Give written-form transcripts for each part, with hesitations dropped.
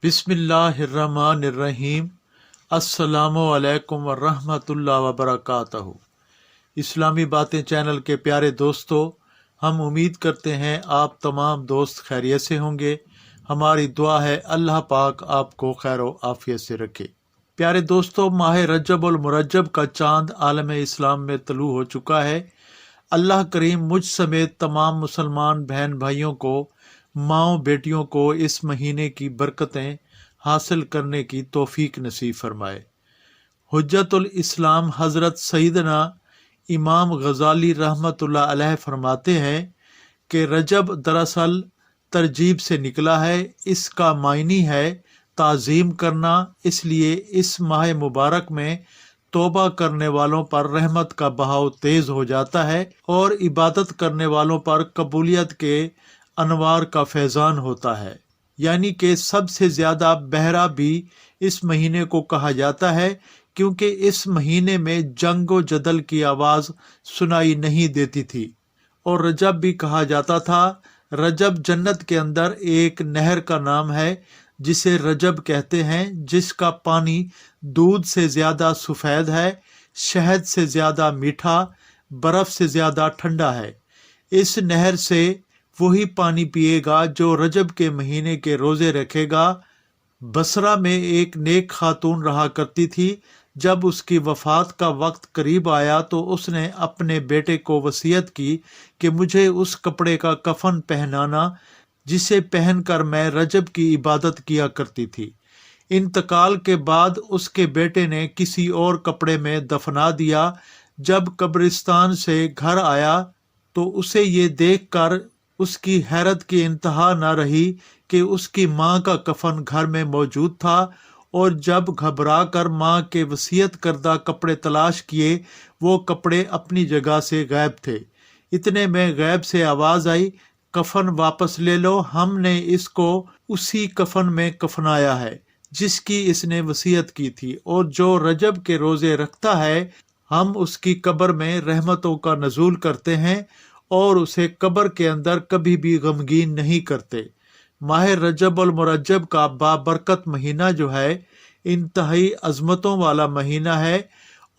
बिस्मिल्लाहिर्रहमानिर्रहीम। अस्सलामु अलैकुम वरहमतुल्लाहि वबरकातहू। इस्लामी बातें चैनल के प्यारे दोस्तों, हम उम्मीद करते हैं आप तमाम दोस्त खैरियत से होंगे। हमारी दुआ है अल्लाह पाक आपको खैर आफियत से रखे। प्यारे दोस्तों, माह रजब उल मुरज्जब का चांद आलम इस्लाम में तलू हो चुका है। अल्लाह करीम मुझ समेत तमाम मुसलमान बहन भाइयों को, माओ बेटियों को इस महीने की बरकतें हासिल करने की तौफीक नसीब फरमाए। हुज्जतुल इस्लाम हज़रत सईदना इमाम गज़ाली रहमतुल्लाह अलैह फरमाते हैं कि रजब दरअसल तरजीब से निकला है। इसका मायनी है ताज़ीम करना। इसलिए इस माह मुबारक में तौबा करने वालों पर रहमत का बहाव तेज हो जाता है और इबादत करने वालों पर कबूलियत के अनवार का फैज़ान होता है। यानी कि सबसे ज़्यादा बहरा भी इस महीने को कहा जाता है, क्योंकि इस महीने में जंग व जदल की आवाज़ सुनाई नहीं देती थी। और रजब भी कहा जाता था। रजब जन्नत के अंदर एक नहर का नाम है जिसे रजब कहते हैं, जिसका पानी दूध से ज़्यादा सफ़ेद है, शहद से ज़्यादा मीठा, बर्फ़ से ज़्यादा ठंडा है। इस नहर से वही पानी पिएगा जो रजब के महीने के रोज़े रखेगा। बसरा में एक नेक खातून रहा करती थी। जब उसकी वफ़ात का वक्त करीब आया तो उसने अपने बेटे को वसीयत की कि मुझे उस कपड़े का कफन पहनाना जिसे पहनकर मैं रजब की इबादत किया करती थी। इंतकाल के बाद उसके बेटे ने किसी और कपड़े में दफना दिया। जब कब्रिस्तान से घर आया तो उसे ये देखकर उसकी हैरत की इंतहा न रही कि उसकी माँ का कफन घर में मौजूद था। और जब घबरा कर माँ के वसीयत करदा कपड़े तलाश किए, वो कपड़े अपनी जगह से गायब थे। इतने में गैब से आवाज़ आई, कफन वापस ले लो, हमने इसको उसी कफन में कफनाया है जिसकी इसने वसीयत की थी। और जो रजब के रोज़े रखता है, हम उसकी कब्र में रहमतों का नज़ूल करते हैं और उसे कब्र के अंदर कभी भी गमगीन नहीं करते। माह रजब उल मुरज्जब का बाबरकत महीना जो है, इंतहाई अजमतों वाला महीना है।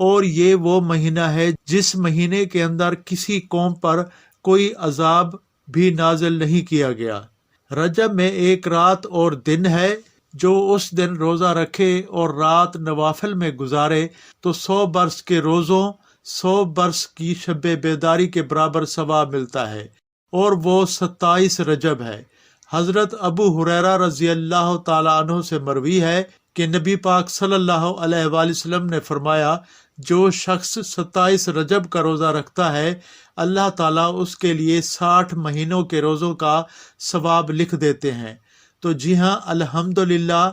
और ये वो महीना है जिस महीने के अंदर किसी कौम पर कोई अजाब भी नाजिल नहीं किया गया। रजब में एक रात और दिन है। जो उस दिन रोज़ा रखे और रात नवाफिल में गुजारे तो 100 बरस के रोज़ों, 100 बरस की शब बेदारी के बराबर सवाब मिलता है। और वो 27 रजब है। हज़रत अबू हुरैरा रज़ी अल्लाह ताला अन्हु से मरवी है कि नबी पाक सल्लल्लाहु अलैहि वसल्लम ने फरमाया, जो शख्स 27 रजब का रोज़ा रखता है, अल्लाह ताला उसके लिए 60 महीनों के रोज़ों का सवाब लिख देते हैं। तो जी हाँ, अल्हम्दुलिल्लाह,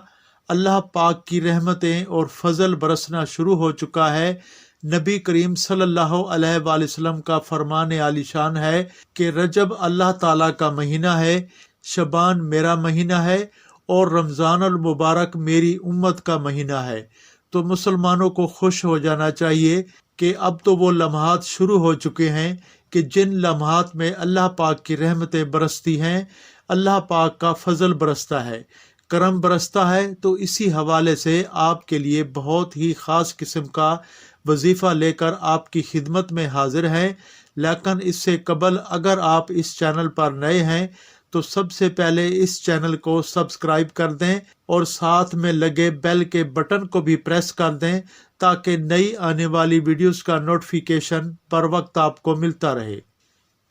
अल्लाह पाक की रहमतें और फजल बरसना शुरू हो चुका है। नबी करीम सल्लल्लाहु अलैहि वसल्लम का फरमान आलिशान है कि रजब अल्लाह ताला का महीना है, शबान मेरा महीना है और रमज़ान अल मुबारक मेरी उम्मत का महीना है। तो मुसलमानों को खुश हो जाना चाहिए कि अब तो वो लम्हात शुरू हो चुके हैं कि जिन लम्हात में अल्लाह पाक की रहमतें बरसती हैं, अल्लाह पाक का फजल बरसता है, करम बरसता है। तो इसी हवाले से आपके लिए बहुत ही ख़ास किस्म का वजीफ़ा लेकर आपकी खिदमत में हाजिर हैं। लेकिन इससे कबल अगर आप इस चैनल पर नए हैं तो सबसे पहले इस चैनल को सब्सक्राइब कर दें और साथ में लगे बेल के बटन को भी प्रेस कर दें ताकि नई आने वाली वीडियोस का नोटिफिकेशन पर वक्त आपको मिलता रहे।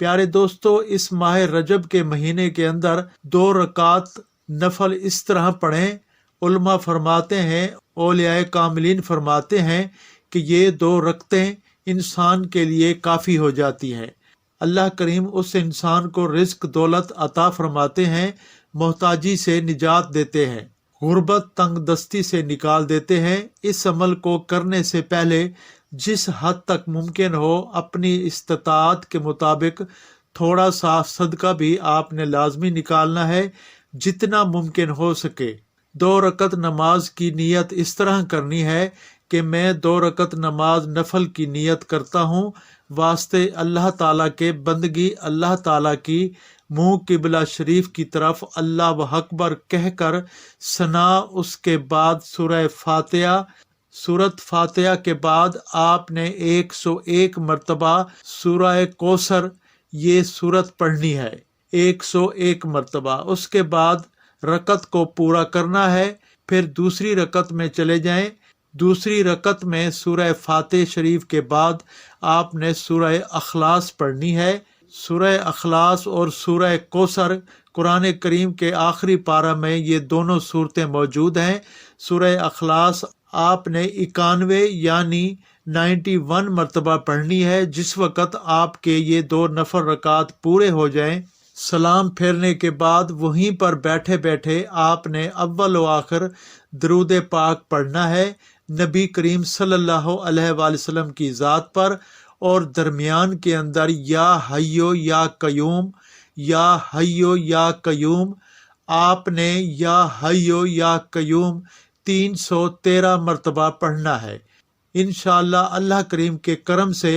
प्यारे दोस्तों, इस माह रजब के महीने के अंदर 2 रकात नफल इस तरह पढ़ें। उलमा फरमाते हैं, औलियाए कामिलीन फरमाते हैं कि ये 2 रकतें इंसान के लिए काफ़ी हो जाती हैं। अल्लाह करीम उस इंसान को रिज्क दौलत अता फरमाते हैं, मोहताजी से निजात देते हैं, गुर्बत तंग दस्ती से निकाल देते हैं। इस अमल को करने से पहले जिस हद तक मुमकिन हो अपनी इस्तात के मुताबिक थोड़ा सा सदका भी आपने लाजमी निकालना है, जितना मुमकिन हो सके। 2 रकत नमाज की नीयत इस तरह करनी है कि मैं 2 रकत नमाज नफल की नीयत करता हूँ वास्ते अल्लाह ताला के बंदगी, अल्लाह ताला की मुंह किबला शरीफ की तरफ अल्लाह अकबर कहकर सना। उसके बाद सूरत फातिहा के बाद आपने 101 मरतबा सूरह कौसर ये सूरत पढ़नी है, 101 मरतबा। उसके बाद रकत को पूरा करना है। फिर दूसरी रकत में चले जाएं। दूसरी रकत में सूरह फातिह शरीफ के बाद आपने सूरह अखलास पढ़नी है। सूरह अखलास और सूरह कौसर कुरान करीम के आखिरी पारा में ये दोनों सूरतें मौजूद हैं। सूरह अखलास आपने 91 यानी 91 मरतबा पढ़नी है। जिस वक़्त आपके ये 2 नफल रकात पूरे हो जाएं, सलाम फेरने के बाद वहीं पर बैठे बैठे आपने अव्वल व आखिर दरूद पाक पढ़ना है नबी करीम सल्लल्लाहु अलैहि वसल्लम की ज़ात पर, और दरमियान के अंदर या हय्यो या कयूम, या हय्यो या कयूम आपने या हय्यो या कयूम 313 मरतबा पढ़ना है। इंशाअल्लाह अल्लाह करीम के करम से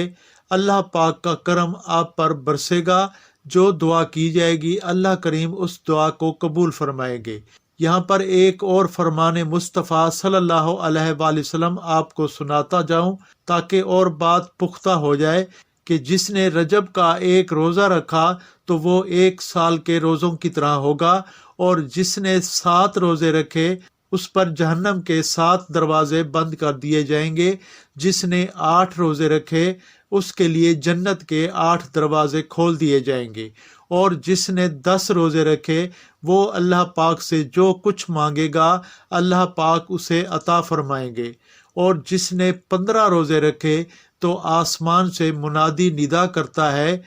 अल्लाह पाक का करम आप पर बरसेगा। जो दुआ की जाएगी अल्लाह करीम उस दुआ को कबूल फरमाएंगे। यहाँ पर एक और फरमान मुस्तफ़ा सल्लल्लाहु अलैहि वसल्लम आपको सुनाता जाऊं ताकि और बात पुख्ता हो जाए कि जिसने रजब का एक रोज़ा रखा तो वो 1 साल के रोज़ों की तरह होगा, और जिसने 7 रोज़े रखे उस पर जहन्नम के 7 दरवाजे बंद कर दिए जाएंगे। जिसने 8 रोज़े रखे उसके लिए जन्नत के 8 दरवाजे खोल दिए जाएंगे, और जिसने 10 रोज़े रखे वो अल्लाह पाक से जो कुछ मांगेगा अल्लाह पाक उसे अता फरमाएंगे, और जिसने 15 रोज़े रखे तो आसमान से मुनादी निदा करता है,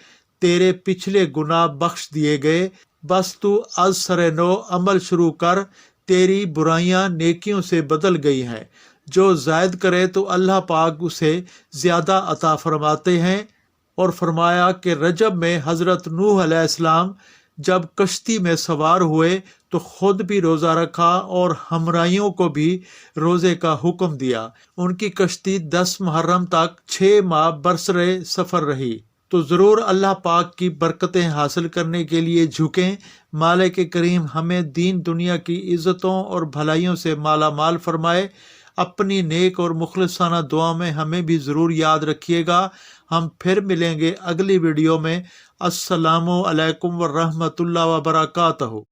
तेरे पिछले गुनाह बख्श दिए गए, बस तू आज सरे नो अमल शुरू कर, तेरी बुराइयां नेकियों से बदल गई हैं। जो जायद करे तो अल्लाह पाक उसे ज़्यादा अता फरमाते हैं। और फरमाया कि रजब में हज़रत नूह अलैहिस्सलाम जब कश्ती में सवार हुए तो खुद भी रोज़ा रखा और हमराइयों को भी रोज़े का हुक्म दिया। उनकी कश्ती 10 मुहर्रम तक 6 माह बरसरे सफ़र रही। तो ज़रूर अल्लाह पाक की बरकतें हासिल करने के लिए झुकें। मालिक करीम हमें दीन दुनिया की इज़्ज़तों और भलाइयों से माला माल फरमाए। अपनी नेक और मुखलिसाना दुआ में हमें भी ज़रूर याद रखिएगा। हम फिर मिलेंगे अगली वीडियो में। अस्सलामु अलैकुम व रहमतुल्लाहि व बरकातहू।